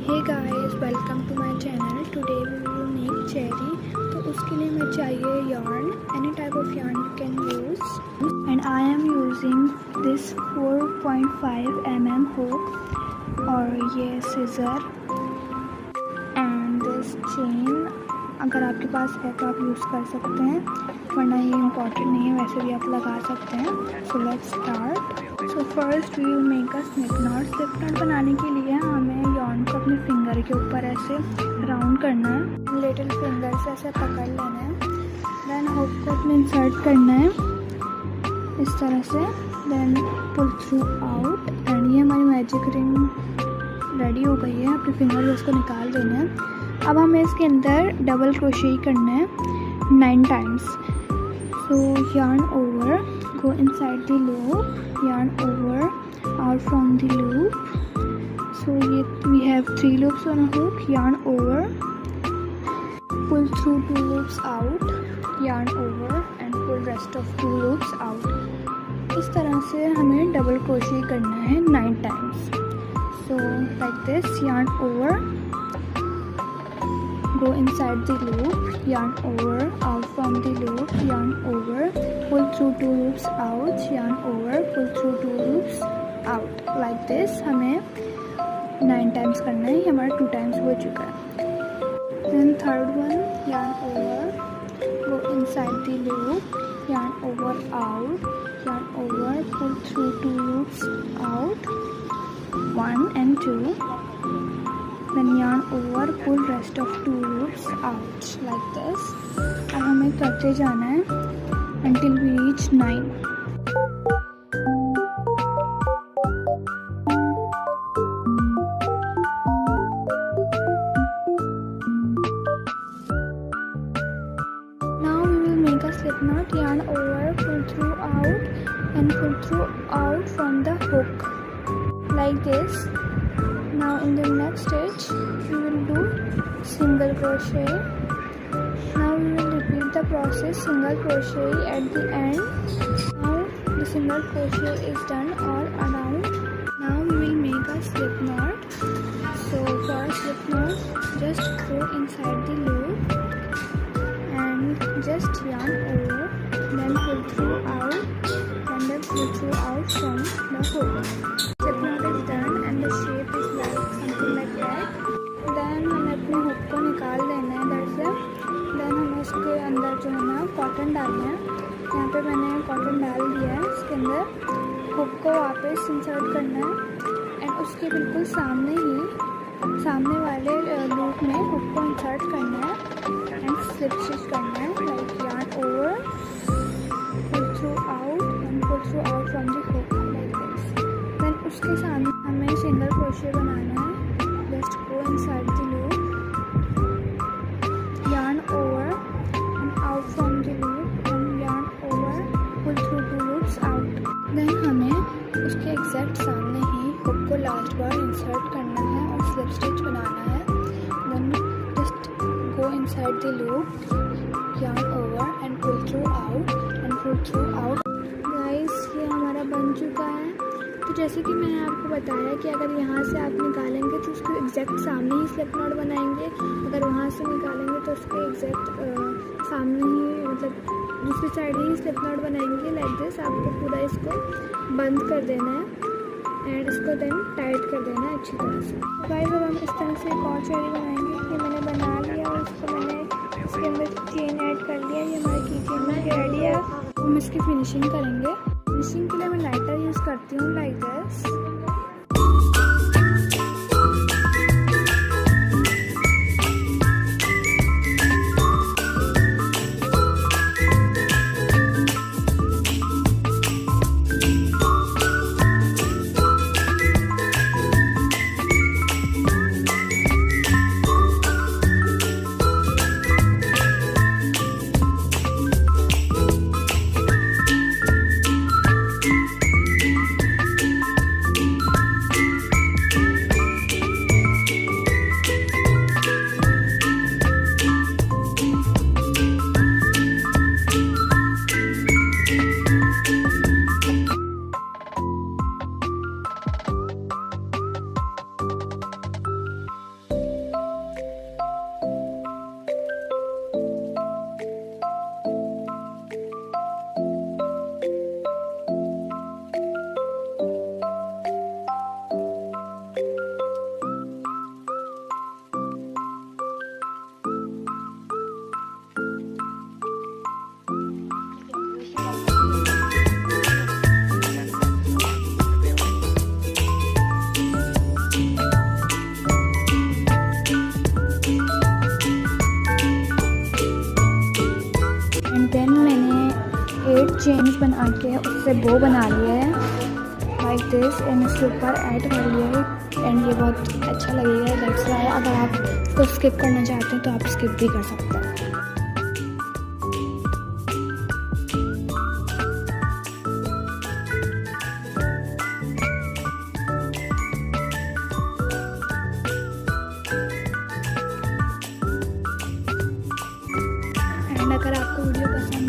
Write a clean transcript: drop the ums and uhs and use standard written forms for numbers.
Hey guys, welcome to my channel. Today we will make cherry. तो उसके लिए हमें चाहिए yarn, any type of yarn you can use, and I am using this 4.5 mm hook और ये scissor and this chain। अगर आपके पास है तो आप यूज़ कर सकते हैं, वरना ये इम्पॉर्टेंट नहीं है, वैसे भी आप लगा सकते हैं। So let's start. So first we will make a slip knot. Slip knot बनाने के लिए हमें yarn को अपने फिंगर के ऊपर ऐसे राउंड करना है, लिटिल फिंगर से ऐसे पकड़ लेना है। देन हुक को अपने इंसर्ट करना है इस तरह से। Then pull through out and ये हमारी मैजिक रिंग रेडी हो गई है। अपने फिंगर से उसको निकाल देना है। अब हमें इसके अंदर डबल क्रोशे करना है 9 times. So yarn over, go inside the loop, yarn over, out from the loop. So we have 3 loops on a hook, yarn over, pull through 2 loops out, yarn over and pull rest of 2 loops out. इस तरह से हमें double crochet करना है 9 times. So like this, yarn over, go inside the loop, yarn over, out from the loop, yarn over, pull through 2 loops out, yarn over, pull through 2 loops out. Like this हमें 9 times करना है। ये हमारा 2 times हो चुका है। Then third one, yarn over, go inside the loop, yarn over, out, yarn over, pull through 2 loops out, 1 and 2. Then yarn over, pull rest of 2 loops out like this. अब हमें करते जाना है until we reach 9. Now we will make a slip knot. Yarn over, pull through out and pull through out from the hook like this. Now in the next stitch we will do single crochet. Now we will repeat the process, single crochet at the end. Now the single crochet is done all around. Now we will make a slip knot. So for a slip knot, just go inside the loop and just yarn over, then pull through out and then pull through out from the hook. Slip knot is done and the shape is like something like that. Then हमें अपने hook को निकाल देना है इधर से। Then हमें उसके अंदर जो है ना कॉटन डालना है। यहाँ पे मैंने कॉटन डाल दिया है। इसके अंदर हुक को वापस इंसर्ट करना है एंड उसके बिल्कुल सामने वाले लूप में हुक को इंसर्ट करना है एंड स्लिप स्टिच करना है like yarn over, pull through out and pull through out from the hook like this. Then उसके सामने हमें सिंगल क्रोशे बनाना है। Just go inside the loop, yarn over and out from the loop and yarn over, pull through 2 loops out. Then हमें उसके exact सामने ही hook को last बार insert करना है और स्लिप स्टिच बनाना है। Then just go inside the loop, yarn over and pull through out and pull through out. Guys, ये हमारा बन चुका है। तो जैसे कि मैंने आपको बताया कि अगर यहाँ से आप निकालेंगे तो उसके एग्जैक्ट सामने ही स्लिप नॉट बनाएंगे, अगर वहाँ से निकालेंगे तो उसके एग्जैक्ट सामने ही मतलब दूसरी साइड ही स्लिप नॉट बनाएंगे लाइक दिस। आपको पूरा इसको बंद कर देना है एंड इसको देन टाइट कर देना है अच्छी तरह से। गाइस, अब हम इस तरह से एक और चेरी बनाएंगे। ये मैंने बना लिया और इसको मैंने इसके अंदर चेन ऐड कर लिया। ये हमारी की चेन बन के रेडी है। हम इसकी फिनिशिंग करेंगे। फिनिशिंग के लिए मैं लाइटर यूज़ करती हूँ लाइक दिस। चेन्स बना के उससे बो बना लिया है लाइक दिस एंड इसके ऊपर ऐड कर लिया है एंड ये बहुत अच्छा लगेगा। दैट्स वाई अगर आप इसको स्किप करना चाहते हैं तो आप स्किप भी कर सकते हैं। एंड अगर आपको वीडियो पसंद